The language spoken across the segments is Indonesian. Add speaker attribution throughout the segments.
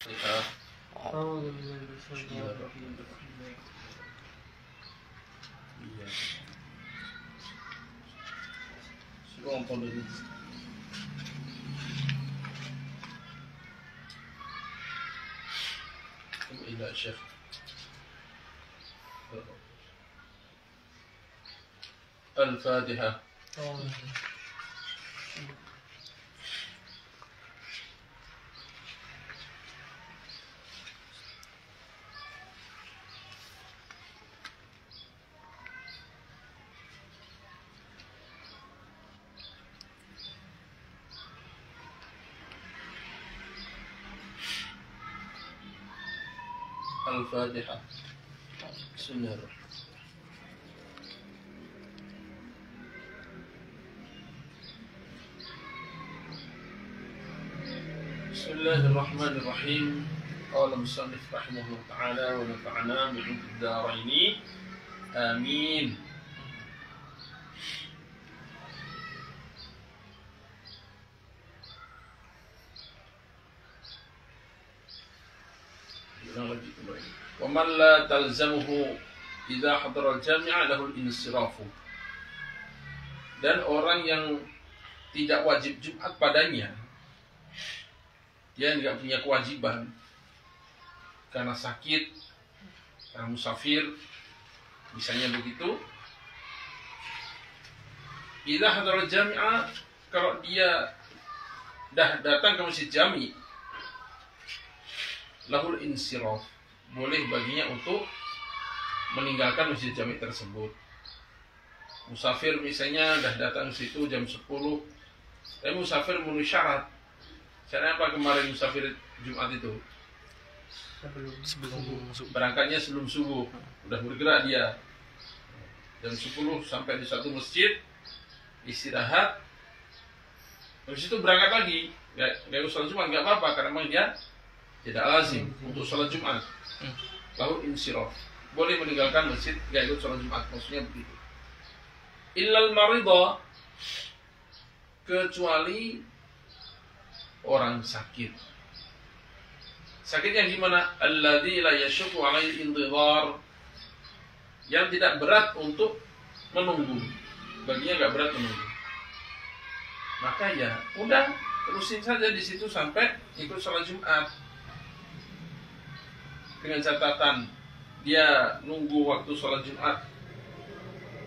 Speaker 1: Iya. Suka ngomong dulu. إلى شيخ الفاتحة. الفاتحة. بسم الله الرحمن الرحيم. بسم الله الرحمن الرحيم. قال المصنف رحمه الله تعالى ونفعنا بعلوم الدارين آمين. ومن لا تلزمه إذا حضر الجامع له الانصراف. Dan orang yang tidak wajib Jumat padanya, dia tidak punya kewajiban karena sakit, karena musafir, misalnya begitu. Idza hadar al-jami'a, kalau dia dah datang ke masjid jami, lahul insiraf, boleh baginya untuk meninggalkan masjid jami tersebut. Musafir misalnya dah datang ke situ jam 10, tapi musafir memenuhi syarat. Syaratnya apa kemarin musafir Jumat itu? Sebelum berangkatnya sebelum subuh, udah bergerak dia jam 10 sampai di satu masjid, istirahat, habis itu berangkat lagi. Gak usah sholat Jumat, nggak apa-apa karena memang dia tidak lazim untuk sholat Jumat. Lalu insiraf, boleh meninggalkan masjid, gak ikut sholat Jumat, maksudnya begitu. Illal maridah, kecuali orang sakit. Sakit yang gimana? Alladzi la yashqu 'alaihi intidhar, yang tidak berat untuk menunggu. Baginya enggak berat menunggu. Maka ya udah terusin saja di situ sampai ikut sholat Jumat. Dengan catatan dia nunggu waktu sholat Jumat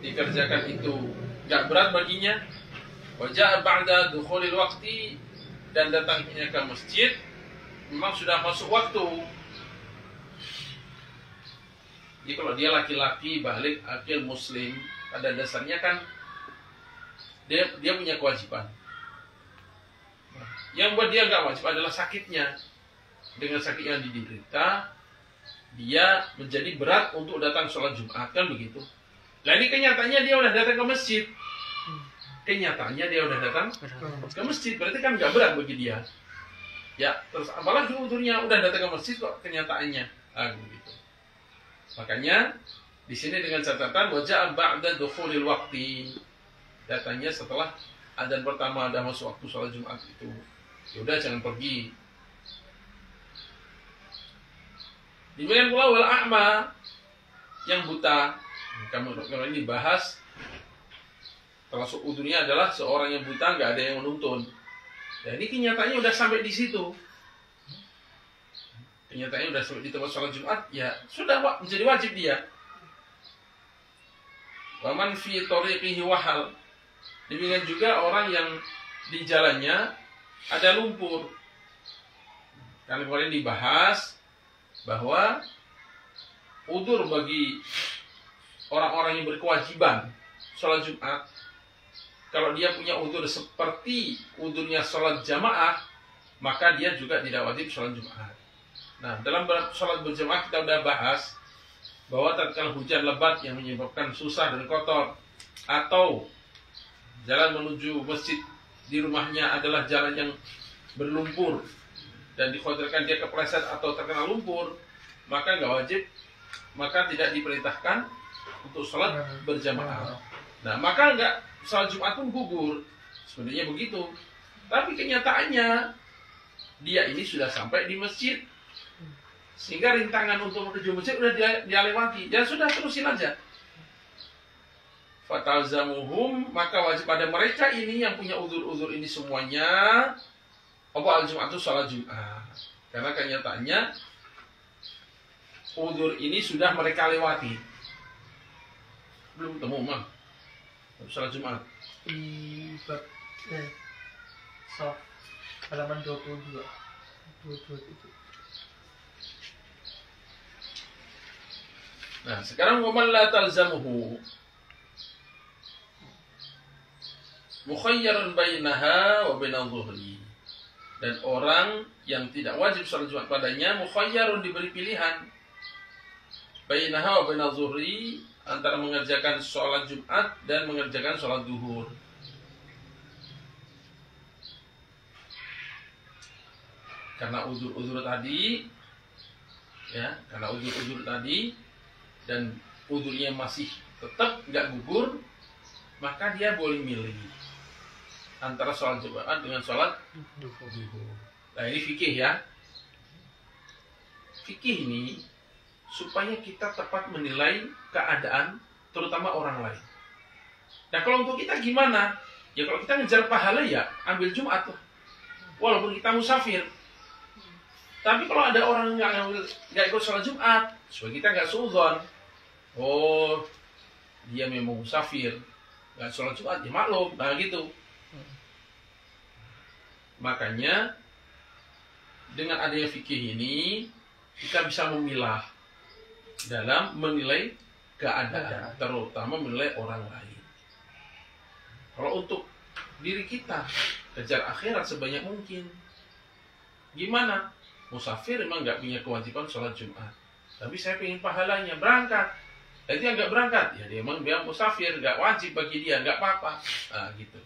Speaker 1: dikerjakan itu enggak berat baginya. Wajah ba'da dukhulil waqti, dan datangnya ke masjid memang sudah masuk waktu. Jadi kalau dia laki-laki balik akil muslim, pada dasarnya kan dia punya kewajiban. Yang buat dia nggak wajib adalah sakitnya. Dengan sakit yang diderita, dia menjadi berat untuk datang sholat Jumat, kan begitu. Nah ini kenyataannya dia udah datang ke masjid. Kenyataannya dia udah datang ke masjid, berarti kan nggak berat bagi dia. Ya, terus apalagi udurnya udah datang ke masjid kok kenyataannya, begitu. Makanya di sini dengan catatan wajah ba'da dukhulil waqti, datangnya setelah adzan pertama ada masuk waktu sholat Jumat itu. Ya udah jangan pergi. Demikian pula wal a'ma, yang buta. Kalau ini dibahas, termasuk udurnya adalah seorang yang buta, nggak ada yang menuntun. Jadi kenyataannya udah sampai di situ. Kenyataannya udah sampai di tempat sholat Jumat, ya sudah menjadi wajib dia. Waman fi tariqihi wahal. Demikian juga orang yang di jalannya ada lumpur. Karena kemarin dibahas bahwa udur bagi orang-orang yang berkewajiban sholat Jumat, kalau dia punya udur seperti udurnya sholat jamaah, maka dia juga tidak wajib sholat Jumat. Nah, dalam sholat berjamaah kita sudah bahas bahwa tatkala hujan lebat yang menyebabkan susah dan kotor, atau jalan menuju masjid di rumahnya adalah jalan yang berlumpur dan dikhawatirkan dia kepleset atau terkena lumpur, maka nggak wajib, maka tidak diperintahkan untuk sholat berjamaah. Nah, maka enggak sholat Jumat pun gugur. Sebenarnya begitu. Tapi kenyataannya dia ini sudah sampai di masjid sehingga rintangan untuk menuju masjid udah dia lewati, ya sudah terusin aja. Fatalzamuhum, maka wajib pada mereka ini yang punya uzur-uzur ini semuanya apa al-jum'atu salat Jumat. Karena kenyataannya uzur ini sudah mereka lewati. Belum temu mah salat Jumat.
Speaker 2: Di bab halaman 22 itu.
Speaker 1: Nah, sekarang waman la talzamuhu mukhayyarun bainaha wa bainal zuhri. Dan orang yang tidak wajib salat Jumat padanya mukhayyarun, diberi pilihan bainaha wa bainal zuhri, antara mengerjakan sholat Jumat dan mengerjakan sholat duhur. Karena uzur-uzur tadi, ya, karena uzur-uzur tadi dan uzurnya masih tetap nggak gugur, maka dia boleh milih antara sholat Jumat dengan sholat duhur. Nah, ini fikih ya. Fikih ini supaya kita tepat menilai keadaan, terutama orang lain. Nah, kalau untuk kita gimana? Ya kalau kita ngejar pahala ya ambil Jumat lah, walaupun kita musafir. Tapi kalau ada orang nggak ikut sholat Jumat, supaya kita nggak suudzon, oh dia memang musafir, nggak sholat Jumat, ya maklum, nah gitu. Makanya dengan adanya fikih ini kita bisa memilah dalam menilai keadaan, terutama menilai orang lain. Kalau untuk diri kita, kejar akhirat sebanyak mungkin. Gimana? Musafir memang nggak punya kewajiban sholat Jumat, tapi saya ingin pahalanya, berangkat. Jadi yang nggak berangkat, ya dia memang musafir, nggak wajib bagi dia, nggak apa-apa. Nah, gitu.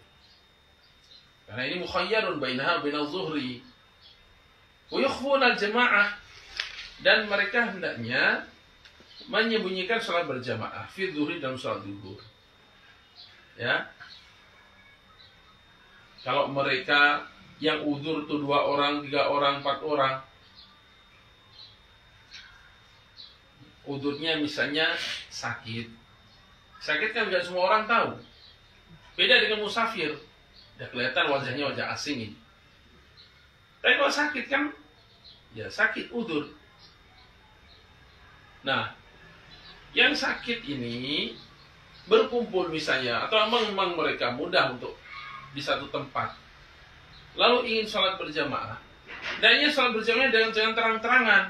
Speaker 1: Karena ini mukhayyarun bainaha bainal zuhri wa yukhfuna al-jamaah, dan mereka hendaknya menyembunyikan sholat berjamaah fi zuhri dalam sholat duhur. Ya. Kalau mereka yang uzur itu 2 orang, 3 orang, 4 orang, uzurnya misalnya sakit. Sakit kan nggak semua orang tahu. Beda dengan musafir. Udah kelihatan wajahnya wajah asing ini. Tapi kalau sakit kan, ya sakit uzur. Nah, yang sakit ini berkumpul misalnya, atau memang mereka mudah untuk di satu tempat, lalu ingin sholat berjamaah. Dan ini sholat berjamaah jangan terang-terangan.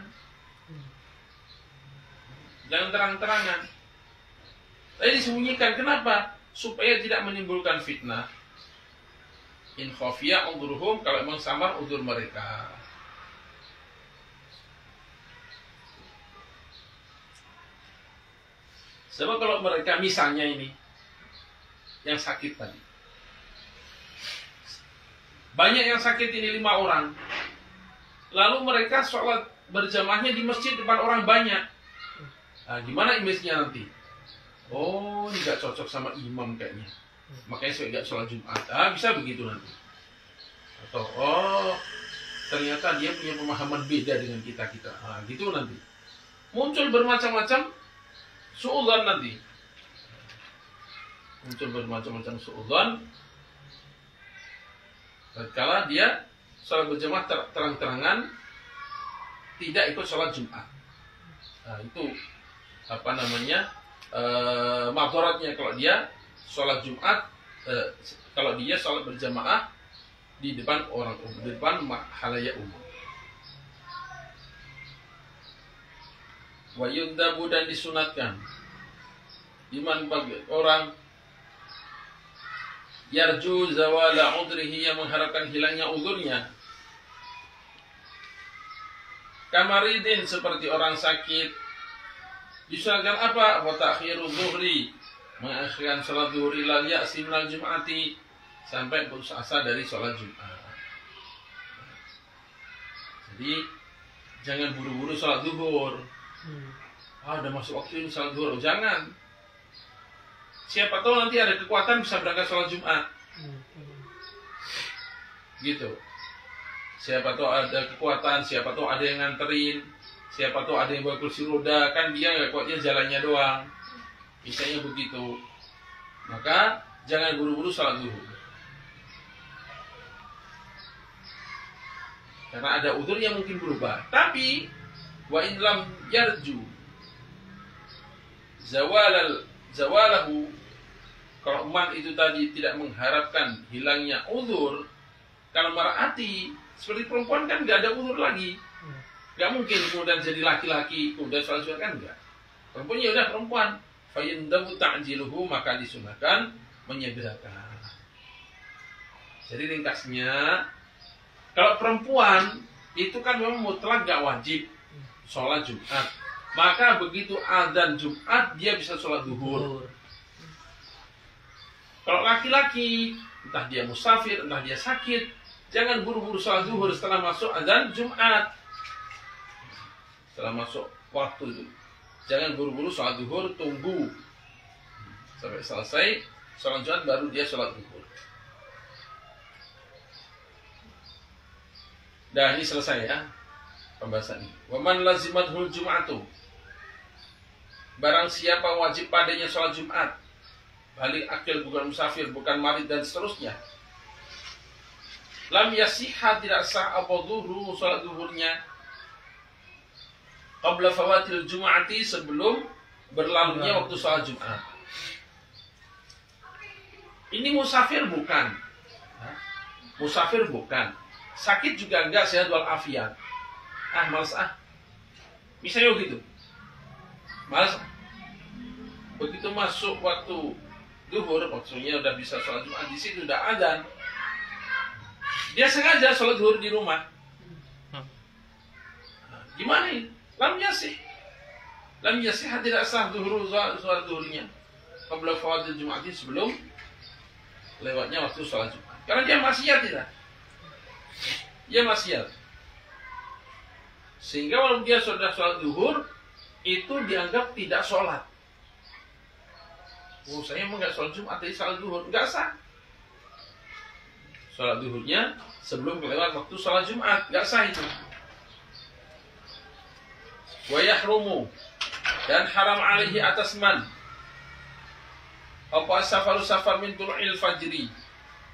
Speaker 1: Jangan terang-terangan. Tapi disembunyikan. Kenapa? Supaya tidak menimbulkan fitnah. In khafiya udhurhum, kalau memang samar udzur mereka. Sebab kalau mereka misalnya ini yang sakit tadi, banyak yang sakit ini 5 orang, lalu mereka sholat berjamaahnya di masjid depan orang banyak. Nah, gimana image-nya nanti? Oh, ini gak cocok sama imam kayaknya, makanya saya gak sholat Jumat. Ah, bisa begitu nanti. Atau oh, ternyata dia punya pemahaman beda dengan kita. Nah, gitu nanti. Muncul bermacam-macam suudzon nanti. Muncul bermacam-macam suudzon tatkala dia sholat berjamaah terang-terangan tidak ikut sholat Jumat. Nah, itu apa namanya, madharatnya kalau dia sholat Jumat, kalau dia sholat berjamaah di depan orang umum, di depan halayak umum. Wa yundabu, dan disunatkan liman bagi orang yarju zawala udrihi, yang mengharapkan hilangnya uzurnya, kamaridin, seperti orang sakit, disunatkan apa? Wa ta'khiru zuhri, mengakhirkan salat zuhur ila ya'si minal jum'ati, sampai putus asa dari sholat Jumat. Jadi jangan buru-buru sholat zuhur. Udah masuk waktu ini sholat zuhur. Jangan. Siapa tahu nanti ada kekuatan bisa berangkat sholat Jumat. Gitu. Siapa tahu ada kekuatan, siapa tahu ada yang nganterin. Siapa tahu ada yang bawa kursi roda, kan dia nggak kuatnya jalannya doang. Misalnya begitu. Maka jangan buru-buru salat zuhur. Karena ada udzur yang mungkin berubah. Tapi wa in lam yarju zawalahu, kalau man itu tadi tidak mengharapkan hilangnya udzur, kalau mar'ati seperti perempuan kan nggak ada udzur lagi. Nggak mungkin kemudian jadi laki-laki kemudian salat zuhur, kan enggak. Perempuan ya udah perempuan. Fa yandamu ta'jiluhu, maka disunahkan menyegerakan. Jadi ringkasnya, kalau perempuan itu kan memang mutlak gak wajib sholat Jumat. Maka begitu azan Jumat dia bisa sholat zuhur. Kalau laki-laki, entah dia musafir, entah dia sakit, jangan buru-buru sholat zuhur setelah masuk azan Jumat. Setelah masuk waktu itu, jangan buru-buru sholat zuhur, tunggu sampai selesai sholat Jumat baru dia sholat zuhur. Dah, ini selesai ya pembahasan ini. Waman lazimathul Jum'atu, barang siapa wajib padanya sholat Jumat, balik akil, bukan musafir, bukan marid dan seterusnya, lam yasihha, tidak sah apa zuhru, sholat zuhurnya, qabla fawatil Jum'ati, sebelum berlalunya waktu sholat Jumat. Ini musafir bukan, musafir bukan, sakit juga enggak, sehat walafiat. Males misalnya begitu, males. Begitu masuk waktu zuhur, maksudnya udah bisa sholat Jumat, di situ udah azan, dia sengaja sholat zuhur di rumah. Gimana ini? Lam yasih, tidak sah zuhur, sholat zuhurnya qabla fawatil Jum'ati, sebelum lewatnya waktu sholat Jumat. Karena dia maksiat, tidak, dia maksiat. Sehingga walaupun dia sudah sholat zuhur, itu dianggap tidak sholat. Saya emang nggak sholat Jumat, tapi sholat zuhur nggak sah. Sholat zuhurnya sebelum kelewat waktu sholat Jumat, nggak sah itu. Wa yahrumu, dan haram alaihi atas man, apa safar min tulu'il fajri,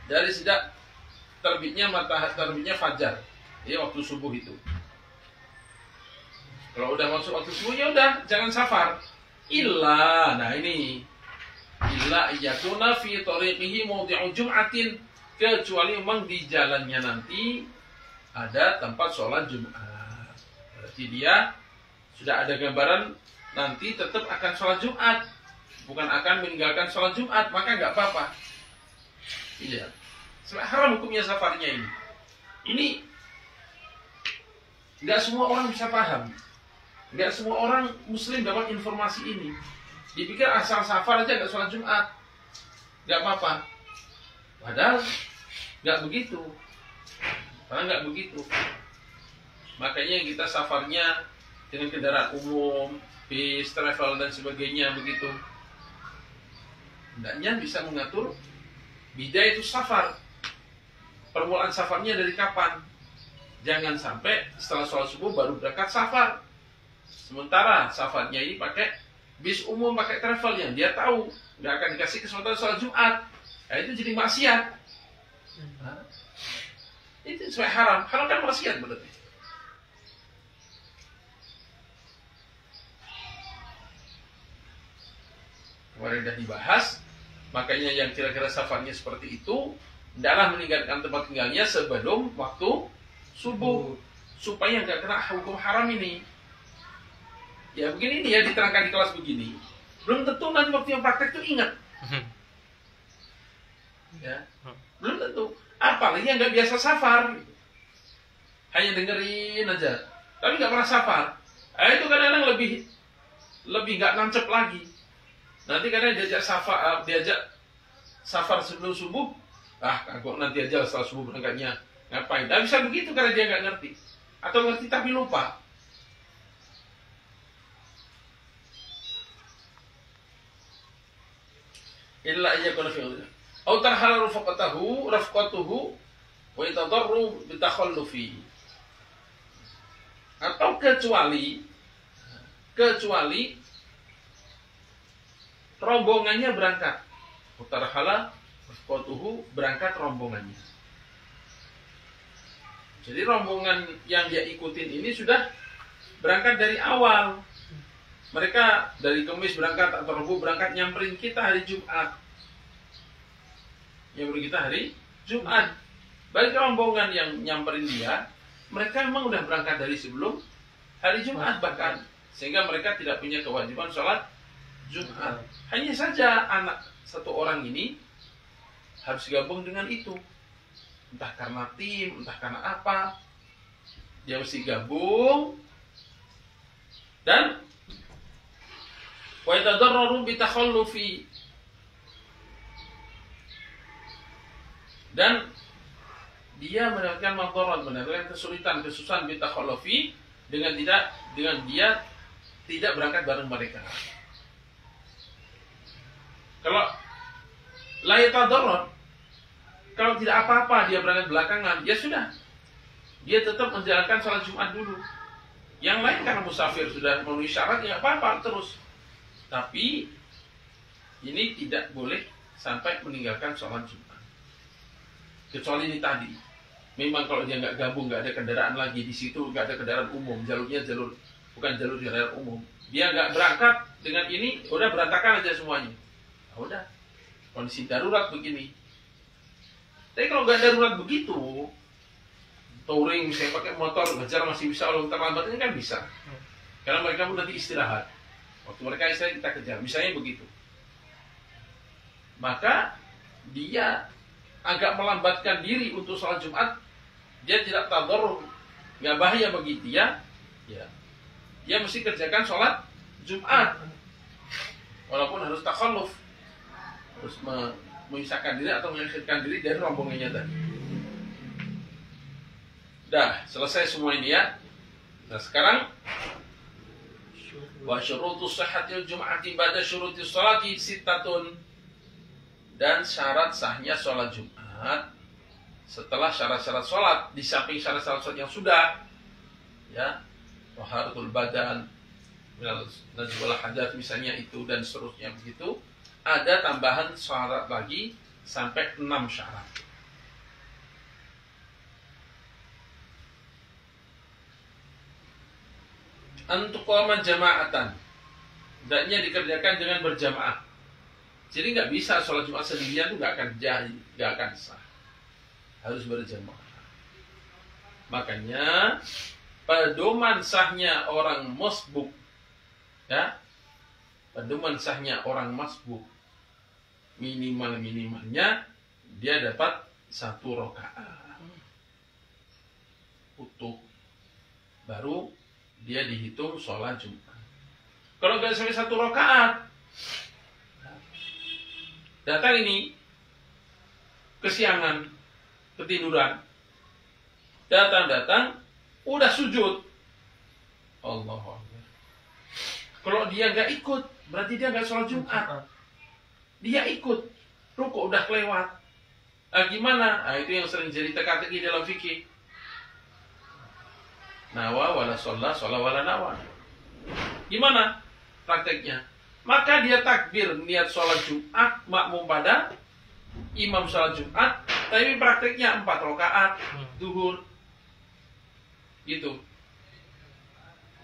Speaker 1: dari sejak terbitnya matahari, terbitnya fajar, ya waktu subuh itu. Kalau udah masuk waktu subuh, ya udah jangan safar. Illa, nah ini, illa yakuna fi tariqihi mawdi'u jum'atin, kecuali memang di jalannya nanti ada tempat sholat Jumat. Berarti dia sudah ada gambaran nanti tetap akan sholat Jumat, bukan akan meninggalkan sholat Jumat, maka nggak apa-apa. Iya, haram hukumnya safarnya ini. Ini nggak semua orang bisa paham. Nggak semua orang muslim dapat informasi ini. Dipikir asal safar aja nggak sholat Jumat, nggak apa-apa. Padahal nggak begitu. Karena nggak begitu. Makanya kita safarnya dengan kendaraan umum, bis, travel dan sebagainya begitu. Hendaknya bisa mengatur bidaya itu safar. Permulaan safarnya dari kapan? Jangan sampai setelah sholat subuh baru berangkat safar. Sementara safarnya ini pakai bis umum, pakai travel yang dia tahu nggak akan dikasih kesempatan sholat Jumat. Nah, itu jadi maksiat. Itu sesuai haram. Haram kan maksiat berarti. Kemarin sudah dibahas. Makanya yang kira-kira safarnya seperti itu, hendaklah meninggalkan tempat tinggalnya sebelum waktu subuh, supaya nggak kena hukum haram ini. Ya begini nih ya, diterangkan di kelas begini, belum tentu nanti waktu yang praktek itu ingat. Ya, belum tentu. Apalagi yang nggak biasa safar, hanya dengerin aja, tapi nggak pernah safar. Itu kadang-kadang lebih nggak nancep lagi. Nanti kadang diajak safar sebelum subuh, kagok nanti aja setelah subuh berangkatnya, ngapain? Nah, bisa begitu karena dia nggak ngerti, atau ngerti tapi lupa. Illa ayyakuna fi udhur. Au tarhala rafqatuhu wa yatadarru bi takhallufi. Atau kecuali rombongannya berangkat. Utarhala rifqatuhu, berangkat rombongannya. Jadi rombongan yang dia ikutin ini sudah berangkat dari awal. Mereka dari Kamis berangkat atau Rabu berangkat nyamperin kita hari Jumat. Nyamperin kita hari Jumat. Bagi rombongan yang nyamperin dia, mereka memang udah berangkat dari sebelum hari Jumat bahkan. Sehingga mereka tidak punya kewajiban sholat Jumat. Hanya saja anak satu orang ini harus gabung dengan itu. Entah karena tim, entah karena apa. Dia mesti gabung. Dan wa yatadarraru bi takhallufi. Dan dia mendapatkan madarat, mendapatkan kesulitan, kesusahan bi takhallufi dengan dia tidak berangkat bareng mereka. Kalau la yatadarrar, kalau tidak apa-apa dia berangkat belakangan, ya sudah. Dia tetap menjalankan sholat Jumat dulu. Yang lain karena musafir sudah memenuhi syarat, ya apa-apa terus. Tapi ini tidak boleh sampai meninggalkan sholat Jumat. Kecuali ini tadi. Memang kalau dia nggak gabung, nggak ada kendaraan lagi di situ, nggak ada kendaraan umum, jalurnya bukan jalur kendaraan umum. Dia nggak berangkat dengan ini, udah berantakan aja semuanya. Nah, udah. Kondisi darurat begini. Tapi kalau nggak darurat begitu, touring misalnya pakai motor ngejar masih bisa, kalau terlambat ini kan bisa. Karena mereka pun nanti istirahat. Waktu mereka istirahat kita kejar, misalnya begitu. Maka dia agak melambatkan diri untuk sholat Jumat, dia tidak tadarrur, nggak bahaya bagi dia. Ya, dia mesti kerjakan sholat Jumat, walaupun harus takhalluf, harus memisahkan diri atau mengakhirkan diri dari rombongannya tadi. Dah selesai semua ini ya. Nah sekarang wa syurutus sihhatil jum'ati ba'da syurutis sholati sittatun, dan syarat sahnya sholat Jumat setelah syarat-syarat sholat, di samping syarat-syarat sholat yang sudah ya, taharatul badan minal najis wal hadath misalnya itu dan seterusnya begitu, ada tambahan syarat lagi sampai 6 syarat. Antuqama jama'atan, hendaknya dikerjakan dengan berjamaah. Jadi nggak bisa sholat Jumat sendirian itu nggak akan jadi, nggak akan sah. Harus berjamaah. Makanya pedoman sahnya orang masbuk, ya, pedoman sahnya orang masbuk minimalnya dia dapat 1 rakaat utuh, baru dia dihitung sholat Jumat. Kalau nggak sampai 1 rakaat, datang ini kesiangan, ketiduran, datang udah sujud, Allahu Akbar. Kalau dia nggak ikut, berarti dia nggak sholat Jumat. Dia ikut, rukuk udah kelewat. Gimana? Itu yang sering jadi teka-teki dalam fikih. Nawa wala sholla wala nawa. Gimana prakteknya? Maka dia takbir niat sholat Jumat makmum pada imam sholat Jumat, tapi prakteknya 4 rakaat zuhur. Gitu.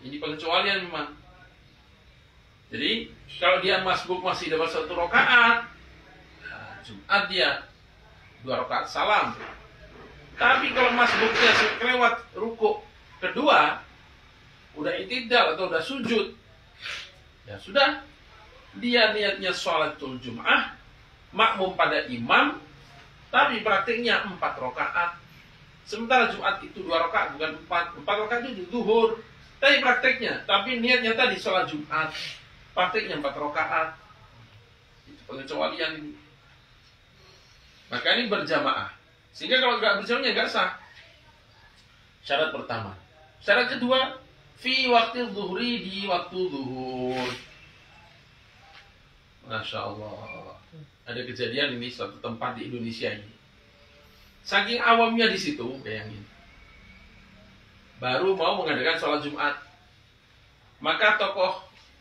Speaker 1: Ini pengecualian memang. Jadi kalau dia masbuk masih dapat 1 rakaat, Jumat dia 2 rakaat salam. Tapi kalau masbuknya kelewat rukuk kedua, udah i'tidal atau udah sujud, ya sudah, dia niatnya sholatul Jum'ah makmum pada imam, tapi praktiknya 4 rakaat. Sementara Jumat itu 2 rakaat, bukan 4 rakaat itu zuhur. Tapi praktiknya, tapi niatnya tadi sholat Jumat, praktiknya 4 rakaat. Itu pengecualian ini. Maka ini berjamaah. Sehingga kalau nggak berjamaahnya nggak sah. Syarat pertama. Syarat kedua, fi waktu zuhri, di waktu zuhur. Masya Allah. Ada kejadian ini suatu tempat di Indonesia ini. Saking awamnya di situ, bayangin. baru mau mengadakan sholat Jumat. Maka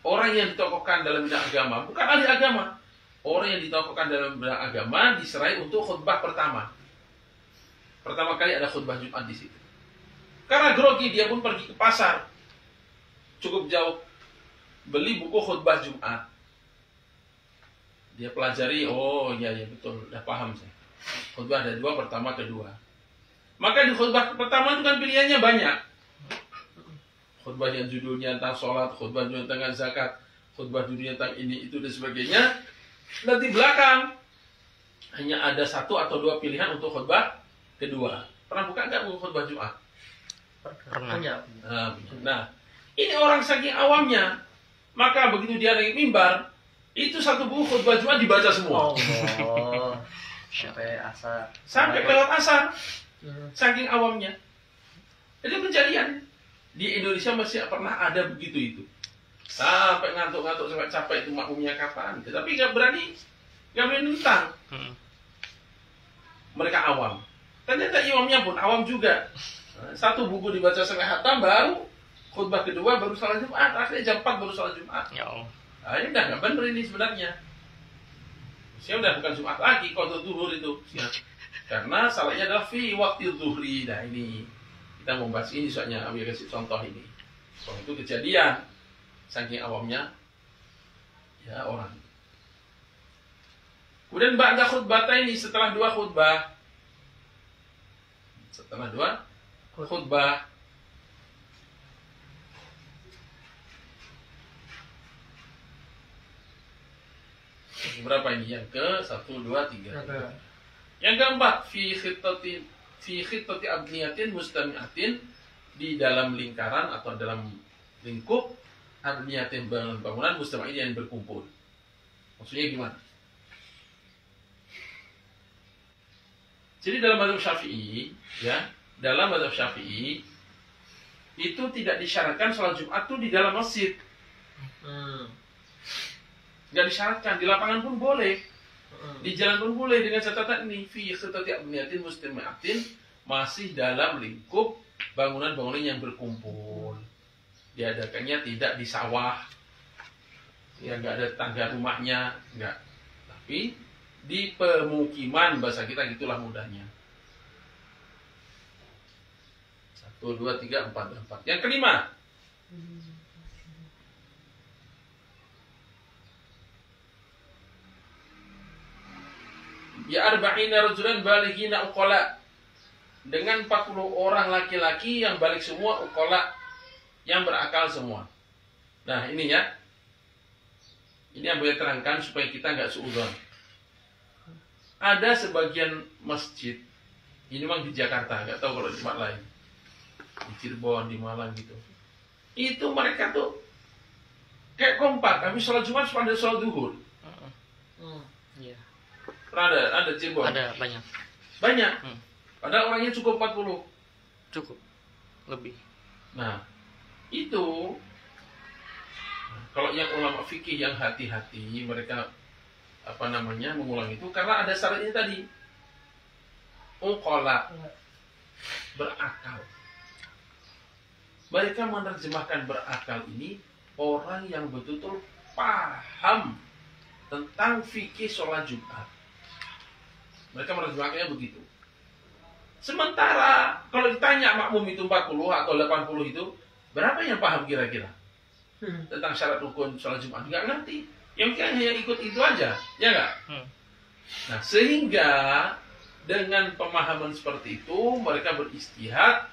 Speaker 1: orang yang ditokohkan dalam bidang agama, bukan ahli agama, orang yang ditokohkan dalam bidang agama diserai untuk khutbah pertama. Pertama kali ada khutbah Jumat di situ. Karena grogi, dia pun pergi ke pasar, cukup jauh, beli buku khutbah Jumat. Dia pelajari, oh iya betul, udah paham saya. Khutbah ada dua, pertama, kedua. Maka di khutbah pertama itu kan pilihannya banyak. Khutbah yang judulnya tentang sholat, khutbah judulnya tentang zakat, khutbah judulnya tentang ini, itu, dan sebagainya. Dan di belakang hanya ada satu atau dua pilihan untuk khutbah kedua. Pernah buka nggak buku khutbah Jumat?
Speaker 2: Pernah.
Speaker 1: Nah, ini orang saking awamnya, maka begitu dia naik mimbar, itu satu buku khutbah Jumat dibaca semua.
Speaker 2: Oh, sampai asar.
Speaker 1: Sampai lewat asar, saking awamnya. Jadi kejadian di Indonesia masih pernah ada begitu itu. Sampai ngantuk-ngantuk sampai capek itu makmumnya kapan. Tapi nggak berani nentang. Mereka awam. Ternyata imamnya pun awam juga. Satu buku dibaca sampai hatam, baru khutbah kedua, baru sholat Jumat. Akhirnya jam 4 baru sholat Jumat.
Speaker 3: Ya Allah.
Speaker 1: Nah, ini udah nggak bener ini sebenarnya. Saya udah bukan Jumat lagi, qadha zuhur itu. Ya. Karena salahnya adalah fi waktu zuhri. Nah ini kita membahas ini soalnya, ambil kasih contoh ini. Soal itu kejadian, saking awamnya ya orang. Kemudian ba'da khutbah ini, setelah dua khutbah, berapa ini? Yang ke 1, 2, 3. Yang keempat, fi khittati abniyatin mustami'atin, di dalam lingkaran atau dalam lingkup abniyatin, bangunan mustami'atin yang berkumpul. Maksudnya gimana? Jadi dalam mazhab Syafi'i, ya, dalam mazhab Syafi'i itu tidak disyaratkan sholat Jumat itu di dalam masjid. Nggak disyaratkan, di lapangan pun boleh, di jalan pun boleh, dengan catatan ini fi khittati abniyatin mustami'atin, masih dalam lingkup bangunan-bangunan yang berkumpul. Diadakannya tidak di sawah, ya nggak ada tangga rumahnya, nggak, tapi di pemukiman, bahasa kita gitulah mudahnya. 1, 2, 3, 4. Yang kelima, ya arba'ina rajulan balighina uqala, dengan 40 orang laki-laki yang balik semua, uqala, yang berakal semua. Nah ini ya, ini yang boleh terangkan supaya kita nggak suudzon. Ada sebagian masjid, ini memang di Jakarta, nggak tahu kalau di tempat lain, di Cirebon, di Malang gitu, itu mereka tuh kayak kompak, kami sholat Jumat pada sholat duhur.
Speaker 3: Iya.
Speaker 1: Pernah ada Cirebon?
Speaker 3: Ada banyak.
Speaker 1: Padahal orangnya cukup 40.
Speaker 3: Cukup. Lebih.
Speaker 1: Nah, itu kalau yang ulama fikih yang hati-hati, mereka mengulang itu karena ada syaratnya tadi. Uqala, berakal. Mereka menerjemahkan berakal ini orang yang betul-betul paham tentang fikih sholat Jumat. Mereka menerjemahkannya begitu. Sementara kalau ditanya makmum itu 40 atau 80 itu, berapa yang paham kira-kira tentang syarat rukun sholat Jumat? Nggak ngerti. Yang kan hanya ikut itu aja, ya nggak? Nah, sehingga dengan pemahaman seperti itu mereka beristihad,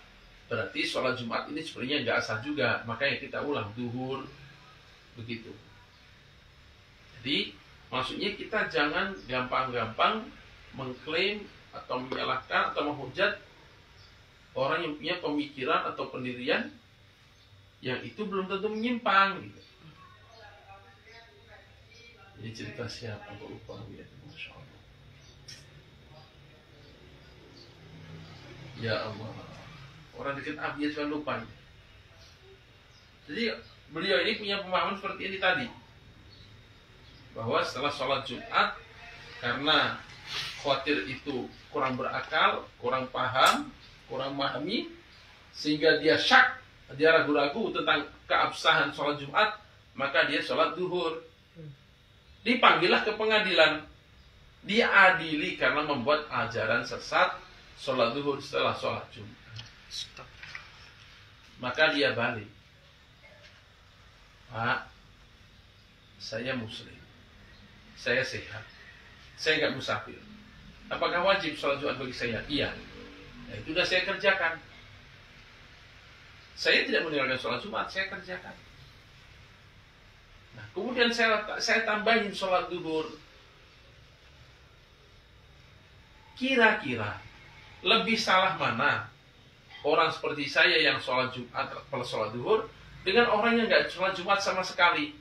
Speaker 1: berarti sholat Jumat ini sebenarnya nggak sah juga. Makanya kita ulang duhur begitu. Jadi maksudnya kita jangan gampang-gampang mengklaim atau menyalahkan atau menghujat orang yang punya pemikiran atau pendirian yang itu belum tentu menyimpang gitu. Ini cerita siapa kok lupa ya, Masya Allah. Ya Allah, orang dekat Abi aja lupa. Jadi beliau ini punya pemahaman seperti ini tadi, bahwa setelah sholat Jumat, karena khawatir itu kurang berakal, kurang paham, kurang memahami, sehingga dia syak, dia ragu-ragu tentang keabsahan sholat Jumat, maka dia sholat duhur. Dipanggillah ke pengadilan, diadili karena membuat ajaran sesat sholat duhur setelah sholat Jumat.
Speaker 3: Stop.
Speaker 1: Maka dia balik, Pak, saya muslim, saya sehat, saya nggak musafir. Apakah wajib sholat Jumat bagi saya? Iya. Nah, itu sudah saya kerjakan. Saya tidak meninggalkan sholat Jumat, saya kerjakan. Nah, kemudian saya tambahin sholat duhur. Kira-kira lebih salah mana orang seperti saya yang sholat Jumat plus sholat duhur dengan orang yang nggak sholat Jumat sama sekali?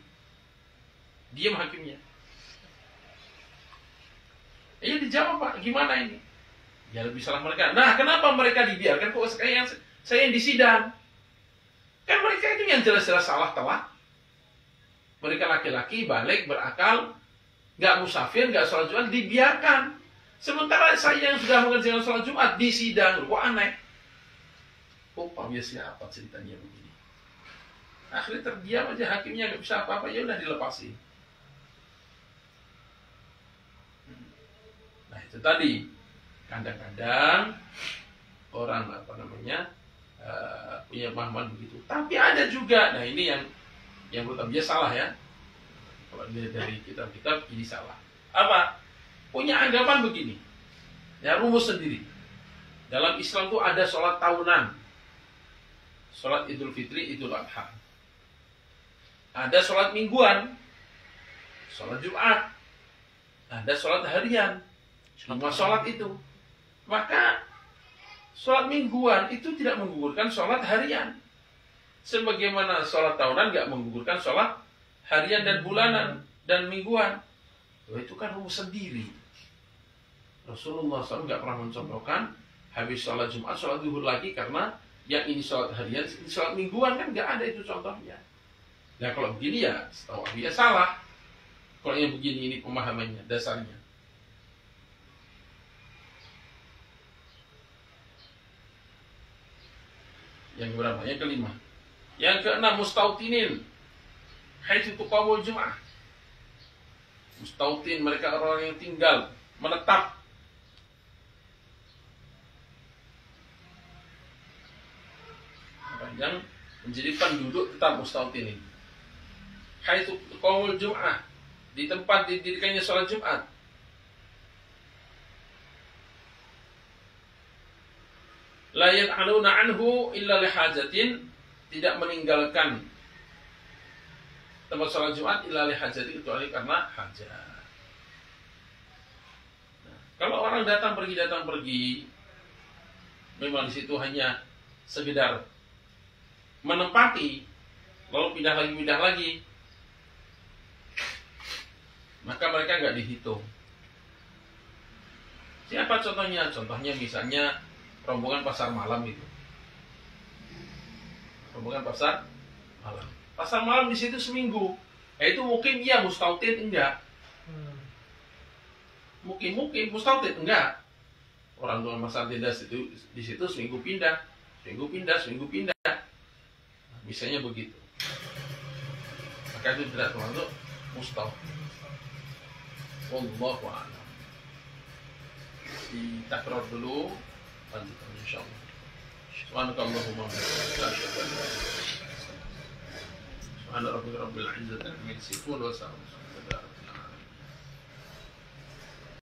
Speaker 1: Diam hakimnya. Iya dijawab, Pak, gimana ini? Ya lebih salah mereka. Nah, kenapa mereka dibiarkan kok saya yang disidang? Kan mereka itu yang jelas-jelas salah telah. Mereka laki-laki, balik, berakal, nggak musafir, nggak sholat Jumat, dibiarkan. Sementara saya yang sudah mengerjakan sholat Jumat disidang. Kok aneh? Oh, Pak, biasanya apa ceritanya begini? Akhirnya terdiam aja, hakimnya nggak bisa apa-apa, ya udah dilepasin. Nah, itu tadi. Kadang-kadang orang punya pemahaman begitu. Tapi ada juga, nah ini yang menurut dia salah ya. Kalau dia dari kitab-kitab ini salah. Apa? Punya anggapan begini. Ya, rumus sendiri. Dalam Islam itu ada sholat tahunan. Sholat Idul Fitri, Idul Adha. Ada sholat mingguan. Sholat Jumat. Ada sholat harian. 5 sholat itu. Maka sholat mingguan itu tidak menggugurkan sholat harian. Sebagaimana sholat tahunan nggak menggugurkan sholat harian dan bulanan dan mingguan. Itu kan rumus sendiri. Rasulullah SAW nggak pernah mencontohkan habis sholat Jumat, sholat duhur lagi karena yang ini sholat harian, ini sholat mingguan, kan nggak ada itu contohnya. Nah kalau begini ya, setahu dia salah. Kalau yang begini ini pemahamannya, dasarnya. Yang berapa? Yang kelima. Yang keenam, mustautinin. Haitsu tuqamul Jum'ah. Mustautin, mereka orang yang tinggal, menetap. Yang menjadi penduduk tetap mustautinin. Haitsu tuqamul Jum'ah. Di tempat didirikannya sholat Jumat. La yan'aluna anhu illa lihajatin, tidak meninggalkan tempat sholat Jumat illa lihajatin, kecuali karena hajat. Nah, kalau orang datang pergi, memang di situ hanya sekedar menempati, lalu pindah lagi, maka mereka nggak dihitung. Siapa contohnya? Contohnya misalnya rombongan pasar malam itu. Rombongan pasar malam. Pasar malam di situ seminggu. Itu mungkin iya, mustautin enggak. Mungkin mustautin enggak. Orang tua pasar tenda itu di situ seminggu pindah. Misalnya begitu. Maka itu tidak termasuk mustautin. Wallahu a'lam. Ditakrar dulu. Lanjutkan insyaallah. Subhanakallahumma wa bihamdika asyhadu an la ilaha illa anta astaghfiruka wa atubu ilaik. Subhana rabbika rabbil izzati amma yasifun wa salamun alal mursalin.